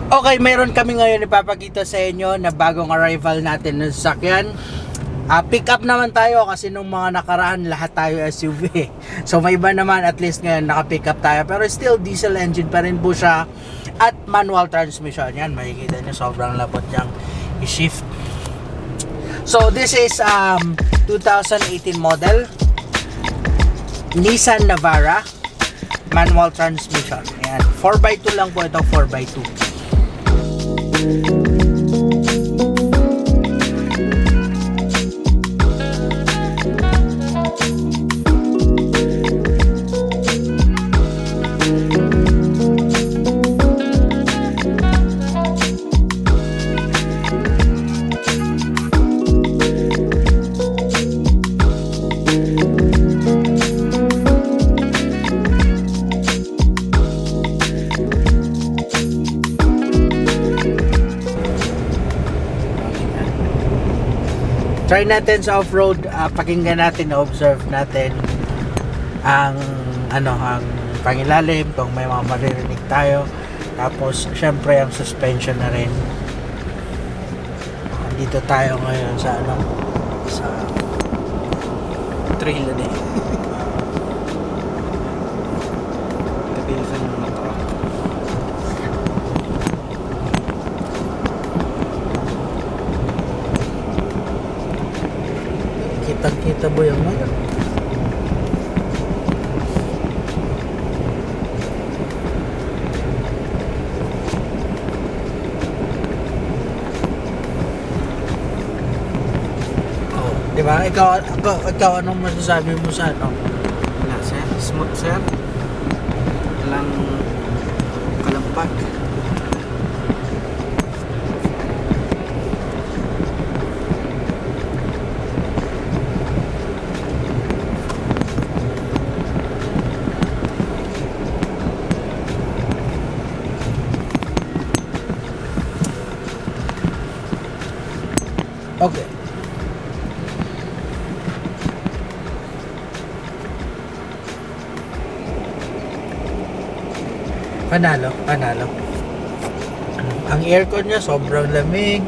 Okay, mayroon kami ngayon ipapakita sa inyo na bagong arrival natin ng sasakyan. Pick up naman tayo kasi nung mga nakaraan lahat tayo SUV. So may iba naman, at least ngayon naka-pick up tayo, pero still diesel engine pa rin po siya at manual transmission. Yan, makikita nyo sobrang lapot niyang i-shift. So this is 2018 model Nissan Navara manual transmission. Yan, 4x2 lang po ito, 4x2. Try natin sa off-road, pakinggan natin, observe natin ang ang pangilalim, kung may mga maririnig tayo. Tapos syempre ang suspension na rin. Dito tayo ngayon sa sa trail na Kapisan ng motor. Kitang-kita mo yung mga. Oh, di ba? Ikaw anong masasabi mo sa Wala sir, smooth sir. Walang kalampag. Okay. Panalo. Ang aircon niya sobrang lamig.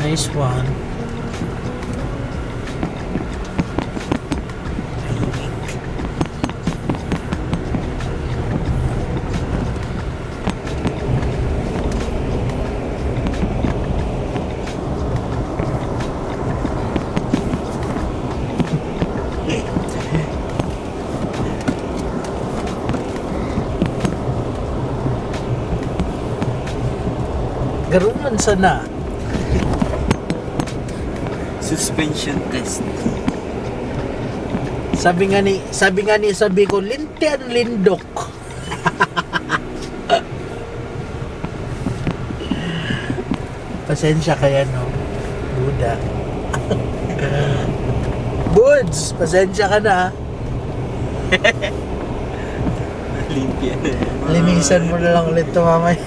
Nice one. Garuman sana. Suspension test. Sabi ko, lintian lindok. Pasensya kaya no, Buda. Buds, pasensya ka na. Limpia na. Linisan mo na lang ulit ito mamaya.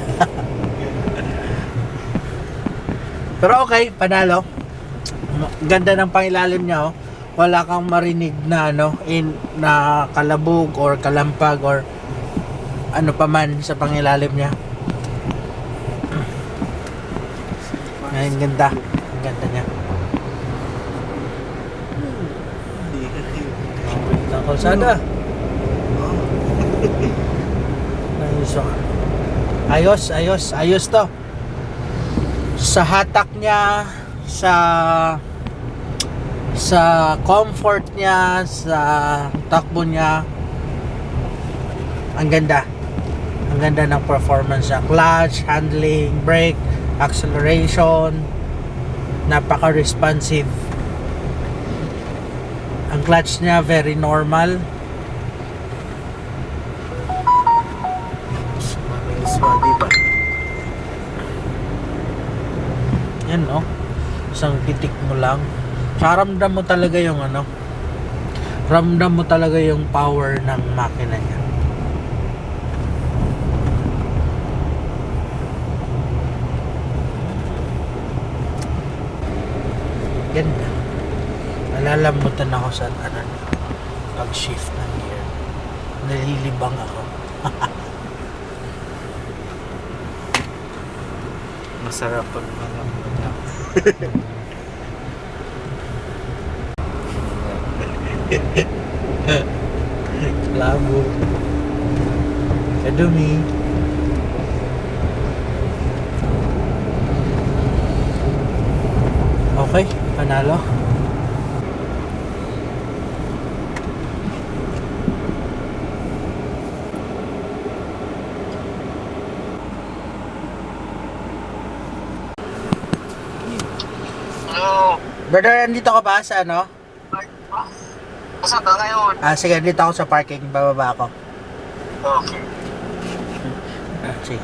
Pero okay, panalo. Ganda ng pangilalim niya, oh. Wala kang marinig na na kalabog or kalampag or ano pa man sa pangilalim niya. Ang ganda. Ang ganda niya. Ang kalsada. Ayos to. Sa hatak niya, sa comfort niya, sa takbo niya, ang ganda ng performance niya. Clutch, handling, brake, acceleration, napaka-responsive. Ang clutch niya very normal. Swagi ba? Yan, no? Isang titik mo lang. Ramdam mo talaga yung ramdam mo talaga yung power ng makina niya. Nalalamutan ako sa ano, pag-shift ng gear. Nalilibang ako. Masarap pag malambot lang. Labo. Kadumi. Okay, panalo. Hello. Brother, andito ka ba sa ano? Saan ka ngayon? Sige, andito ako sa parking. Bababa ako. Okay. Sige.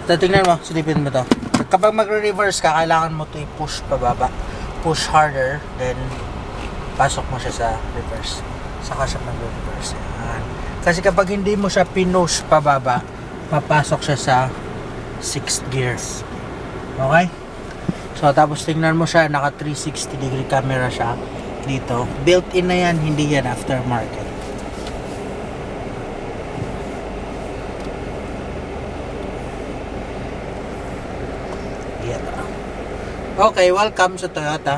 Tingnan mo, silipin mo to. Kapag magre-reverse ka, kailangan mo to i-push pababa. Push harder, then pasok mo siya sa reverse. Saka siya mag-reverse. Kasi kapag hindi mo siya pinush pababa, papasok siya sa 6th gear. Okay? So, tapos tingnan mo siya, naka 360 degree camera siya dito. Built-in na yan, hindi yan aftermarket. Yan. Okay, welcome sa Toyota.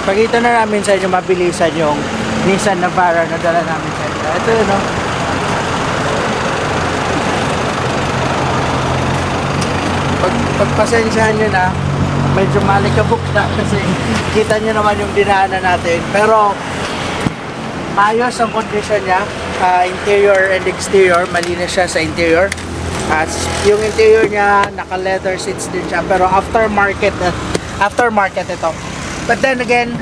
Pakita na namin sa inyo mabilisan yung Nissan Navara na dala namin sa inyo. Ito yun, no? Pagpasensyahan nyo na, medyo malikabok na kasi kita nyo naman yung dinaanan natin. Pero, maayos ang condition niya. Interior and exterior, malinis siya sa interior. Yung interior niya, naka-leather seats din siya. Pero aftermarket ito. But then again,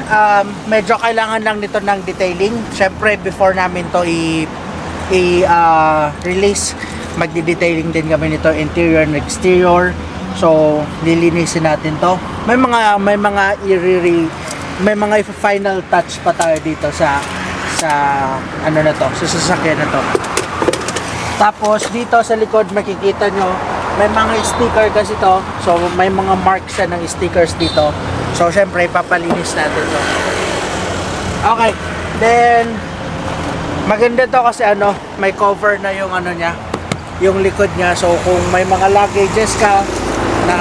medyo kailangan lang nito ng detailing. Siyempre, before namin to release, magdi-detailing din kami nito, interior and exterior. So, lilinisin natin to. May mga final touch pa tayo dito sa ano na to, sa sasakyan na to. Tapos dito sa likod makikita nyo, may mga sticker kasi to. So, may mga marks siya ng stickers dito. So, syempre, papalinis natin to. Okay. Then, maganda to kasi ano, may cover na yung ano niya, yung likod niya. So, kung may mga luggages ka na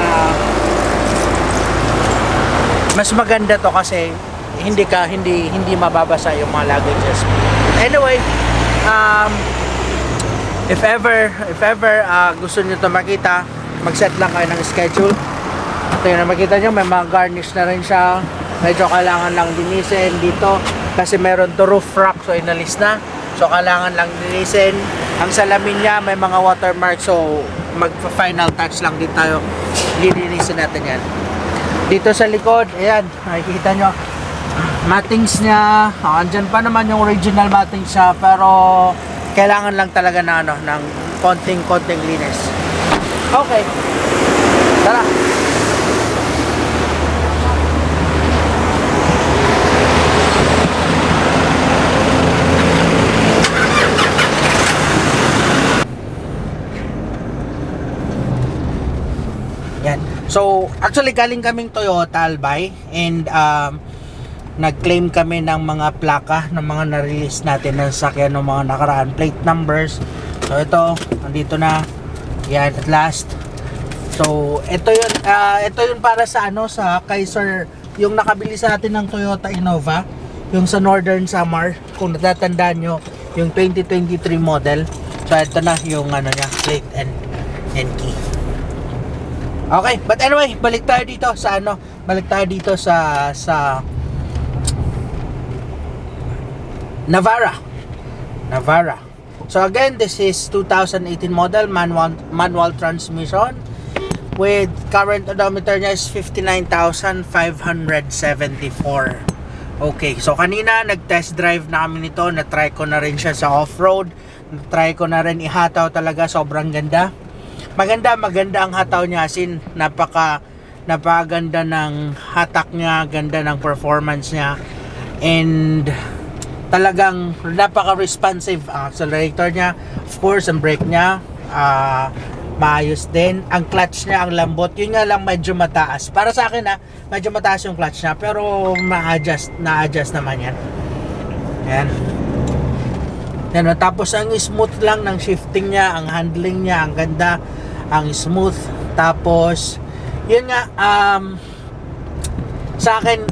mas maganda to kasi hindi mababasa yung mga luggages. Anyway, if ever gusto niyo to makita, mag-set lang kayo ng schedule. Ito yung makita nyo, may mga garnish na rin siya. Medyo kailangan lang linisin dito kasi meron to roof rack, so inalis na. So kailangan lang linisin. Ang salamin niya may mga watermark, so magpa-final touch lang din tayo. Lilinisin natin yan. Dito sa likod, ayan, makikita nyo, mattings niya, andyan pa naman yung original mattings niya, pero kailangan lang talaga na ng konting linis. Okay. Tara. Yan. So, actually galing kaming Toyota Albay and nag-claim kami ng mga plaka ng mga na-release natin ng sasakyan ng mga nakaraan plate numbers. So ito, nandito na. Yan, at last. So ito yun para sa sa Kaiser, yung nakabili sa atin ng Toyota Innova, yung sa Northern Samar, kung natatandaan nyo, yung 2023 model. So ito na yung niya, plate and key. Okay, but anyway, balik tayo dito sa Navara. So again, this is 2018 model, manual transmission with current odometer niya is 59,574. Okay, so kanina nag-test drive na kami nito, na-try ko na rin siya sa off-road, na-try ko na rin ihataw, talaga sobrang ganda. Maganda ang hataw niya, asin napakaganda ng hatak niya, ganda ng performance niya. And talagang napaka-responsive ang accelerator niya. Of course, ang brake niya, maayos din. Ang clutch niya, ang lambot. Yun nga lang medyo mataas. Para sa akin medyo mataas yung clutch niya. Pero na-adjust naman yan. Yan. Yan, tapos ang smooth lang ng shifting niya, ang handling niya, ang ganda, ang smooth. Tapos, yun nga, sa akin,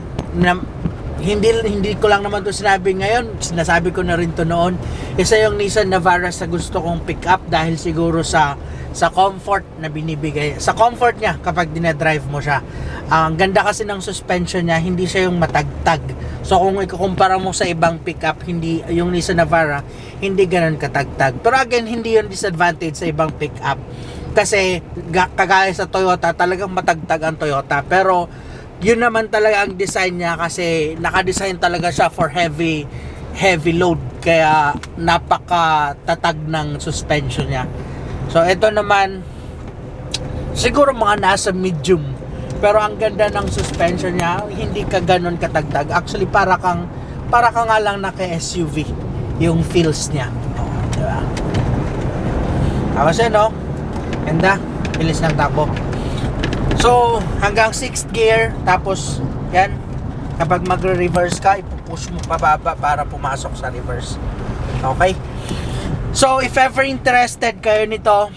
hindi ko lang naman to sinabi ngayon, sinasabi ko na rin to noon. Isa yung Nissan Navara sa gusto kong pick up dahil siguro sa comfort na binibigay, sa comfort niya kapag dinadrive mo siya. Ang ganda kasi ng suspension niya, hindi siya yung matagtag. So kung ikukumpara mo sa ibang pickup, hindi yung Nissan Navara, hindi ganoon katagtag. Pero again, hindi yun disadvantage sa ibang pickup. Kasi kagaya sa Toyota, talagang matagtag ang Toyota. Pero yun naman talaga ang design niya kasi naka-design talaga siya for heavy load. Kaya napaka-tatag ng suspension niya. So ito naman siguro mga nasa medium. Pero ang ganda ng suspension niya, hindi ka ganon katagtag. Actually para ka nga lang naka-SUV yung feels niya. Diba? Tapos yun, no? Ganda, bilis ng takbo. So, hanggang 6th gear, tapos, yan, kapag magre-reverse ka, ipupush mo pababa para pumasok sa reverse. Okay? So, if ever interested kayo nito,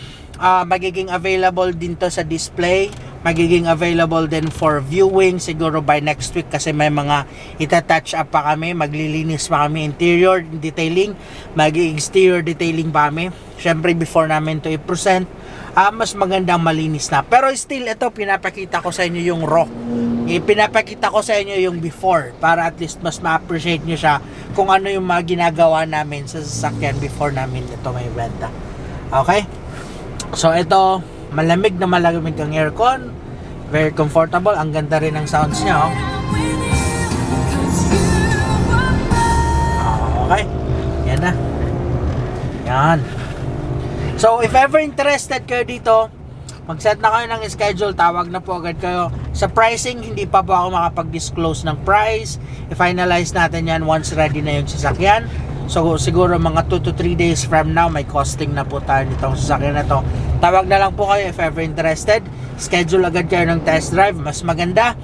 magiging available din to sa display. Magiging available din for viewing siguro by next week kasi may mga itatouch up pa kami. Maglilinis pa kami interior detailing, mag-exterior detailing pa kami. Syempre, before namin to i-present, mas magandang malinis na. Pero still, ito, pinapakita ko sa inyo yung raw. Pinapakita ko sa inyo yung before para at least mas ma-appreciate nyo siya kung ano yung mga ginagawa namin sa sasakyan before namin ito may benta. Okay? So, ito, malamig ang aircon. Very comfortable. Ang ganda rin ng sounds niya, oh. Okay? Yan na. Yan. So, if ever interested kayo dito, mag-set na kayo ng schedule, tawag na po agad kayo. Sa pricing, hindi pa po ako makapag-disclose ng price. I-finalize natin yan once ready na yung sasakyan. So, siguro mga 2 to 3 days from now, may costing na po tayo nitong sasakyan na to. Tawag na lang po kayo if ever interested. Schedule agad kayo ng test drive. Mas maganda,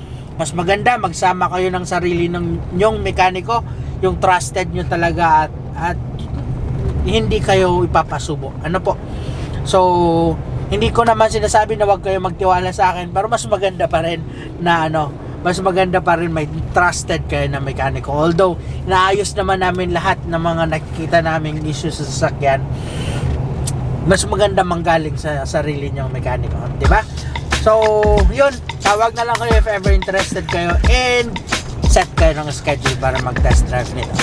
magsama kayo ng sarili ng nyong mekaniko, yung trusted nyo talaga at hindi kayo ipapasubo. Ano po? So, hindi ko naman sinasabi na wag kayo magtiwala sa akin, pero mas maganda pa rin na may trusted kayo na mekaniko. Although, naayos naman namin lahat ng mga nakikita naming issues sa sasakyan, mas maganda manggaling sa sarili nyong mekaniko. Diba? So, yun. Tawag na lang kayo if ever interested kayo and set kayo ng schedule para mag-test drive nito.